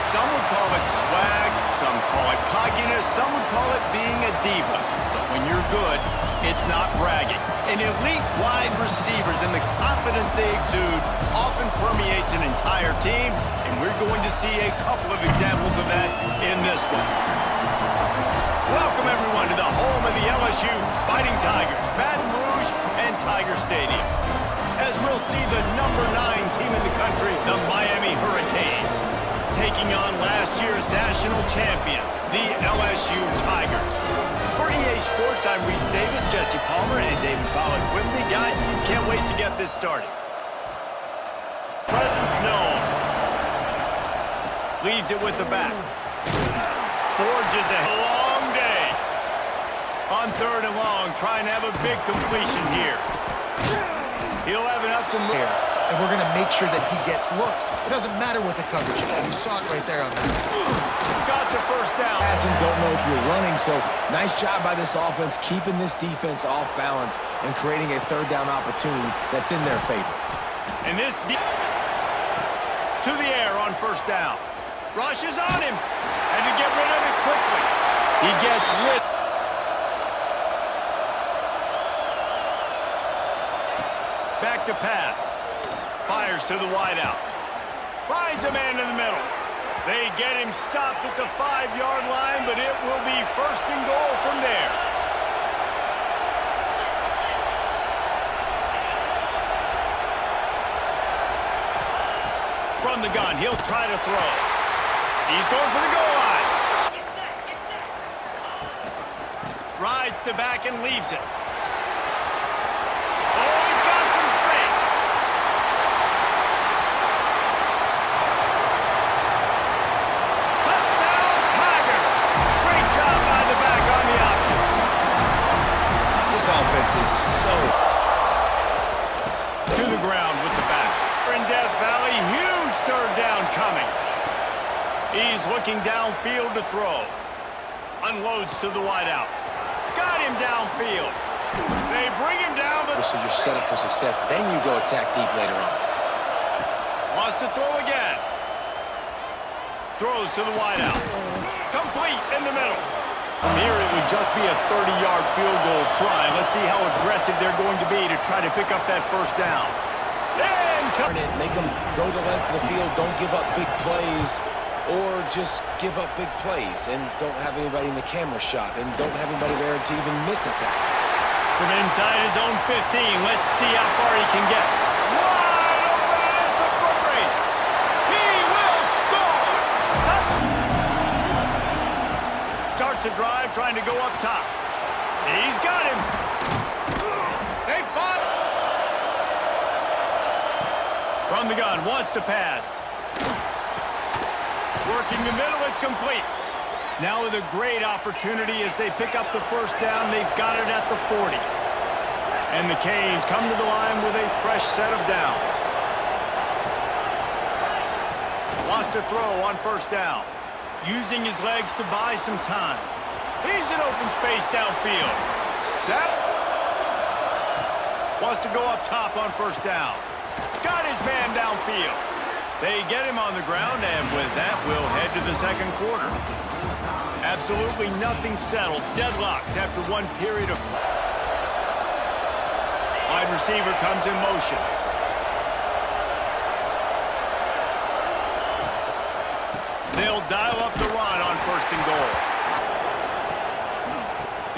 Some would call it swag, some call it cockiness, some would call it being a diva. But when you're good, it's not bragging. And elite wide receivers and the confidence they exude often permeates an entire team, and we're going to see a couple of examples of that in this one. Welcome, everyone, to the home of the LSU Fighting Tigers, Baton Rouge and Tiger Stadium, as we'll see the number 9 team in the country, the Miami Hurricanes, taking on last year's national champions, the LSU Tigers. For EA Sports, I'm Reese Davis, Jesse Palmer, and David Pollack with me. Guys, can't wait to get this started. Presence known. Leaves it with the back. Forges a long day. On 3rd and long, trying to have a big completion here. He'll have enough to move. And we're going to make sure that he gets looks. It doesn't matter what the coverage is. You saw it right there on that. Got the first down. Pass and don't know if you're running, so nice job by this offense keeping this defense off balance and creating a 3rd down opportunity that's in their favor. And this to the air on 1st down. Rushes on him. And to get rid of it quickly. He gets rid. Back to pass. Fires to the wideout. Finds a man in the middle. They get him stopped at the 5-yard line, but it will be 1st and goal from there. From the gun, he'll try to throw. He's going for the goal line. Rides the back and leaves it. Offense is so to the ground with the back. In Death Valley, huge 3rd down coming. He's looking downfield to throw. Unloads to the wideout. Got him downfield. They bring him down. So you're set up for success. Then you go attack deep later on. Wants to throw again. Throws to the wideout. Complete in the middle. Here it would just be a 30-yard field goal try. Let's see how aggressive they're going to be to try to pick up that 1st down. And turn it, make them go the length of the field, don't give up big plays, or just give up big plays and don't have anybody in the camera shot and don't have anybody there to even miss a tackle. From inside his own 15, let's see how far he can get. Wide open, and it's a foot race. He will score. Touchdown. Starts a drive trying to go up top. He's got him. They fought. From the gun, wants to pass. Working the middle, it's complete. Now with a great opportunity as they pick up the 1st down. They've got it at the 40. And the Canes come to the line with a fresh set of downs. Wants to throw on 1st down. Using his legs to buy some time. He's in open space downfield. That wants to go up top on 1st down. Got his man downfield. They get him on the ground, and with that, we'll head to the 2nd quarter. Absolutely nothing settled. Deadlocked after one period of... Wide receiver comes in motion. They'll dial up the run on 1st and goal.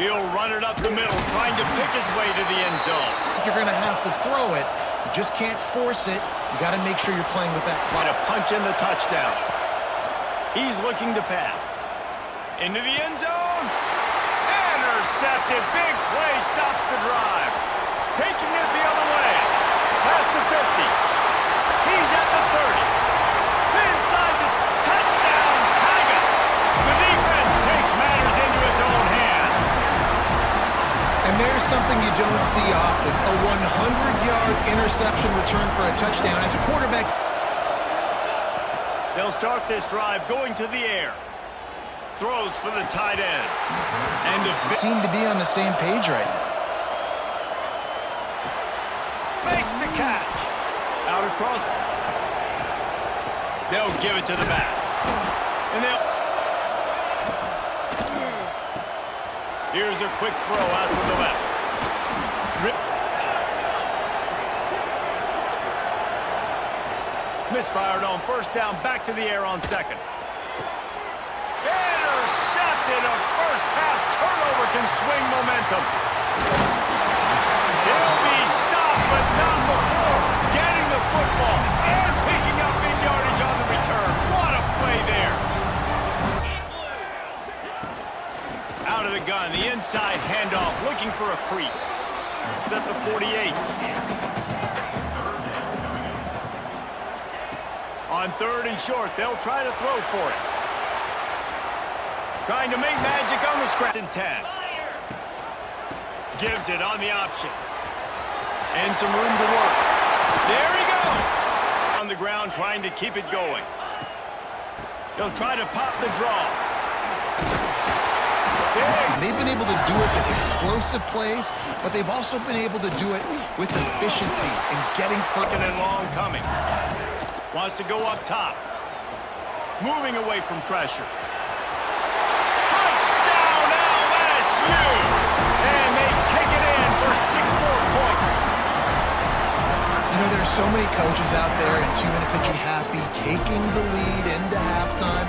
He'll run it up the middle, trying to pick his way to the end zone. You're going to have to throw it. You just can't force it. You got to make sure you're playing with that clock. To punch in the touchdown. He's looking to pass. Into the end zone. Intercepted. Big play stops the drive. Taking it the other way. Past the 50. He's at the 30. Inside the touchdown Tigers. The defense takes matters into its own hands. And there's something you don't see often. A 100-yard interception return for a touchdown. As a quarterback, they'll start this drive going to the air. Throws for the tight end. And the seem to be on the same page right now. Makes the catch. Out across. They'll give it to the back. And they'll... Here's a quick throw out to the left. Misfired on first down, back to the air on second. Intercepted. A first half turnover can swing momentum. He'll be stopped, but not before getting the football and picking up big yardage on the return. What a play there. Out of the gun, the inside handoff, looking for a crease. It's at the 48. On third and short, they'll try to throw for it. Trying to make magic on the scratch. 10. Gives it on the option. And some room to work. There he goes. On the ground, trying to keep it going. They'll try to pop the draw. They've been able to do it with explosive plays, but they've also been able to do it with efficiency and getting freaking and long coming. Wants to go up top. Moving away from pressure. Touchdown LSU! And they take it in for 6 more points. You know, there's so many coaches out there in 2 minutes that you're happy taking the lead into halftime.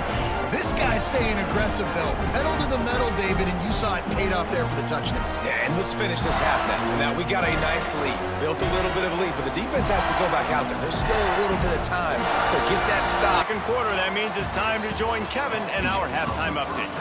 This guy's staying aggressive, though. Pedal to the metal, David, and you saw it paid off there for the touchdown. Yeah, and let's finish this half now. Now, we got a nice lead. Built a little bit of a lead, but the defense has to go back out there. There's still a little bit of time, so get that stop. Second quarter, that means it's time to join Kevin and our halftime update.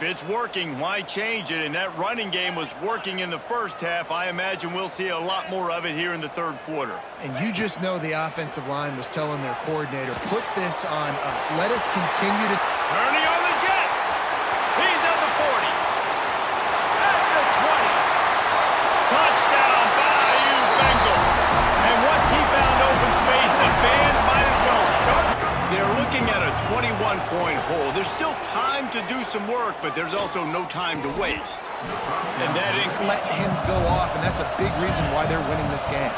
If it's working, why change it? And that running game was working in the first half. I imagine we'll see a lot more of it here in the third quarter. And you just know the offensive line was telling their coordinator, put this on us. Let us continue to... Turning on the Jets. He's at the 40. At the 20. Touchdown, Bayou Bengals. And once he found open space, the band might as well start. They're looking at a 21-point hole. There's still time to do some work, but there's also no time to waste. And that didn't let him go off, and that's a big reason why they're winning this game.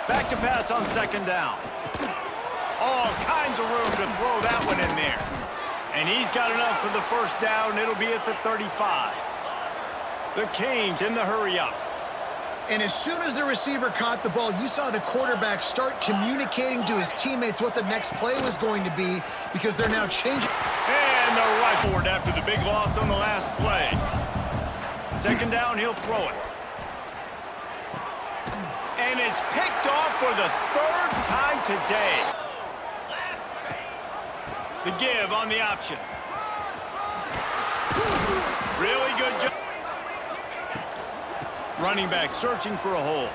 Back to pass on second down. All kinds of room to throw that one in there. And he's got enough for the first down. It'll be at the 35. The Canes in the hurry-up. And as soon as the receiver caught the ball, you saw the quarterback start communicating to his teammates what the next play was going to be because they're now changing. And the rush forward after the big loss on the last play. Second down, he'll throw it. And it's picked off for the 3rd time today. The give on the option. Really good job. Running back searching for a hole.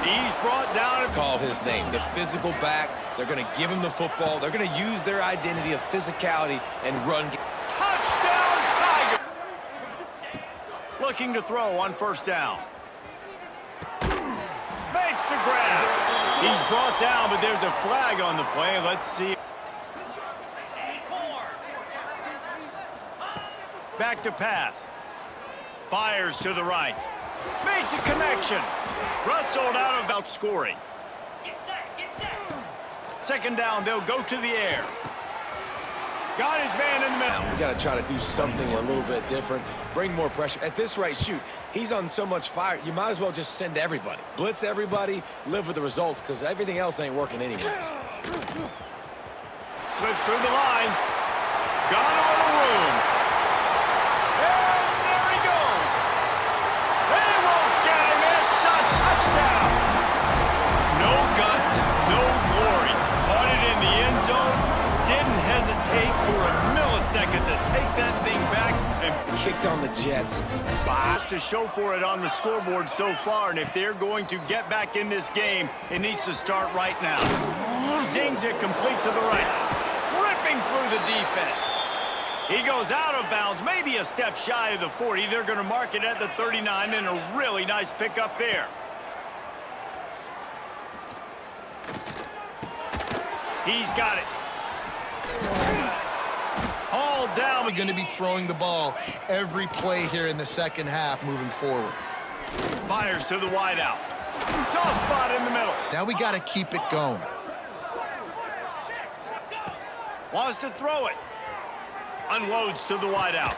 He's brought down. Call his name, the physical back. They're going to give him the football. They're going to use their identity of physicality and run. Touchdown, Tiger! Looking to throw on first down. Makes the grab. He's brought down, but there's a flag on the play. Let's see. Back to pass. Fires to the right. Makes a connection. Rustled out of about scoring. Get set. Second down, they'll go to the air. Got his man in the middle. We got to try to do something a little bit different. Bring more pressure. At this rate, shoot, he's on so much fire, you might as well just send everybody. Blitz everybody, live with the results, because everything else ain't working anyways. Slips through the line. Got a little room. And there he goes. They won't get him. It's a touchdown. No guts, no glory. Caught it in the end zone. Didn't hesitate for a millisecond to take that thing back and kicked on the Jets. Boss to show for it on the scoreboard so far, and if they're going to get back in this game, it needs to start right now. Zings it complete to the right, ripping through the defense. He goes out of bounds, maybe a step shy of the 40. They're going to mark it at the 39, and a really nice pickup there. He's got it. All down. We're going to be throwing the ball every play here in the second half moving forward. Fires to the wideout. Soft spot in the middle. Now we got to keep it going. Wants to throw it. Unloads to the wideout.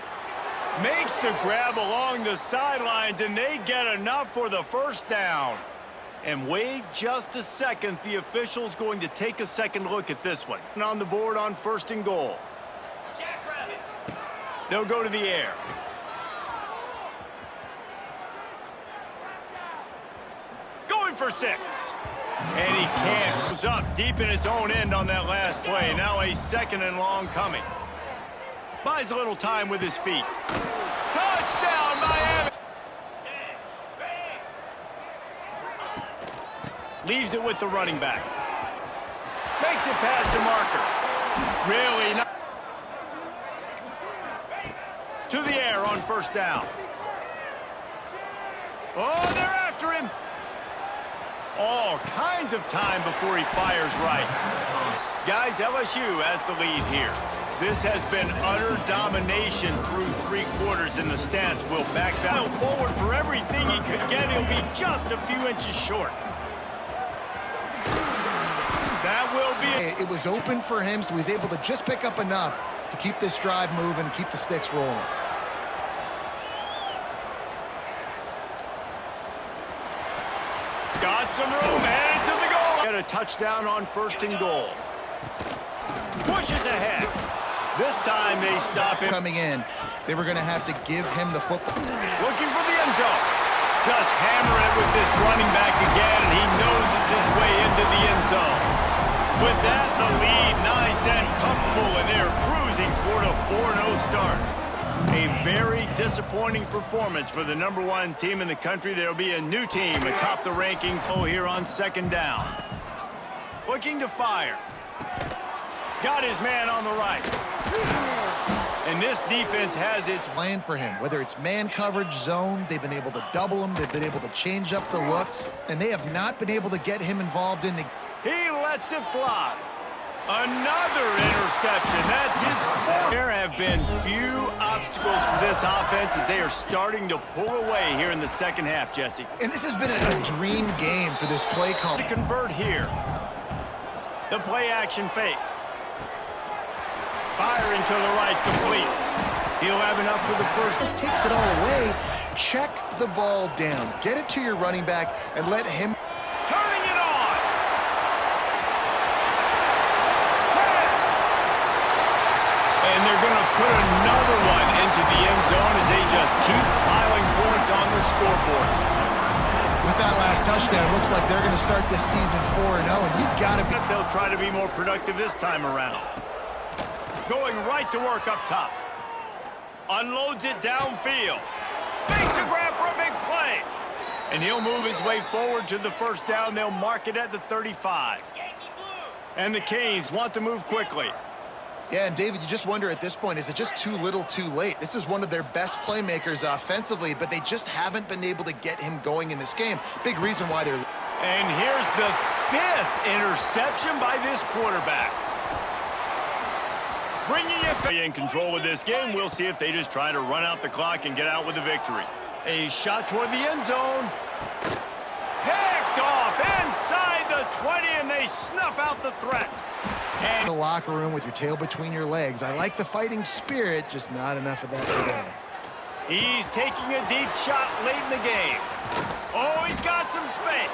Makes the grab along the sidelines, and they get enough for the first down. And wait just a second. The official's going to take a second look at this one. And on the board on 1st and goal. They'll go to the air. Going for 6. And he can't. Goes up deep in its own end on that last play. Now a 2nd and long coming. Buys a little time with his feet. Touchdown, Miami! Leaves it with the running back. Makes it past the marker. Really not. To the air on 1st down. Oh, they're after him. All kinds of time before he fires right. Guys, LSU has the lead here. This has been utter domination through 3 quarters, and the stance will back that forward for everything he could get. He'll be just a few inches short. That will be... It was open for him, so he's able to just pick up enough to keep this drive moving, keep the sticks rolling. Got some room, headed to the goal. Get a touchdown on 1st and goal. Pushes ahead. This time they stop him. Coming in, they were going to have to give him the football. Looking for the end zone. Just hammering it with this running back again, and he noses his way into the end zone. With that, the lead nice and comfortable, and they're cruising toward a 4-0 start. A very disappointing performance for the #1 team in the country. There will be a new team atop the rankings here on 2nd down. Looking to fire. Got his man on the right. And this defense has its Plan for him, whether it's man coverage, zone, they've been able to double him, they've been able to change up the looks, and they have not been able to get him involved in the... He lets it fly. Another interception. That's his 4th. There have been few obstacles for this offense as they are starting to pull away here in the 2nd half, Jesse. And this has been a dream game for this play call. To convert here. The play action fake. Firing to the right, complete. He'll have enough for the first. This takes it all away. Check the ball down. Get it to your running back and let him... Turning it on. 10. And they're going to put another one into the end zone as they just keep piling points on the scoreboard. With that last touchdown, looks like they're going to start this season 4-0, and you've got to be... They'll try to be more productive this time around. Going right to work up top. Unloads it downfield. Makes a grab for a big play. And he'll move his way forward to the 1st down. They'll mark it at the 35. And the Canes want to move quickly. Yeah, and David, you just wonder at this point, is it just too little too late? This is one of their best playmakers offensively, but they just haven't been able to get him going in this game. Big reason why they're... And here's the 5th interception by this quarterback. Bringing it back in control of this game. We'll see if they just try to run out the clock and get out with a victory. A shot toward the end zone. Picked off inside the 20, and they snuff out the threat. And the locker room with your tail between your legs. I like the fighting spirit, just not enough of that today. He's taking a deep shot late in the game. Oh, he's got some space.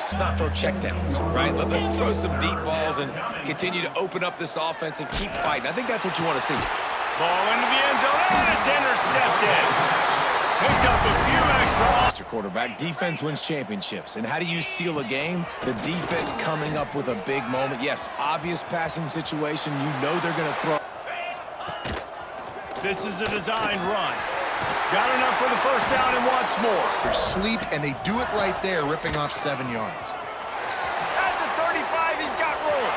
Let's not throw checkdowns, right? Let's throw some deep balls and continue to open up this offense and keep fighting. I think that's what you want to see. Ball into the end zone, and it's intercepted. Picked up a few extra. Mr. Quarterback, defense wins championships. And how do you seal a game? The defense coming up with a big moment. Yes, obvious passing situation. You know they're going to throw. This is a designed run. Got enough for the 1st down and wants more. They're sleep, and they do it right there, ripping off 7 yards. At the 35, he's got room.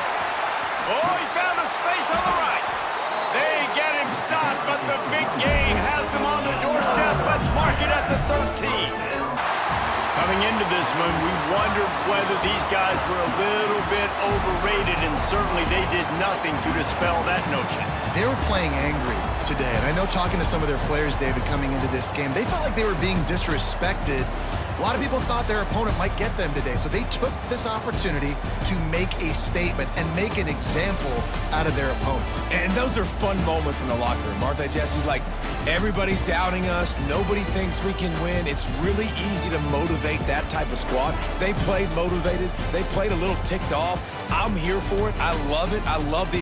Oh, he found a space on the right. They get him stopped, but the big gain has them on the doorstep. Let's mark it at the 13. Coming into this one, we wondered whether these guys were a little bit overrated, and certainly they did nothing to dispel that notion. They were playing angry today, and I know talking to some of their players, David, coming into this game, they felt like they were being disrespected A lot of people thought their opponent might get them today, so they took this opportunity to make a statement and make an example out of their opponent. And those are fun moments in the locker room, aren't they, Jesse? Like, everybody's doubting us. Nobody thinks we can win. It's really easy to motivate that type of squad. They played motivated. They played a little ticked off. I'm here for it. I love it. I love the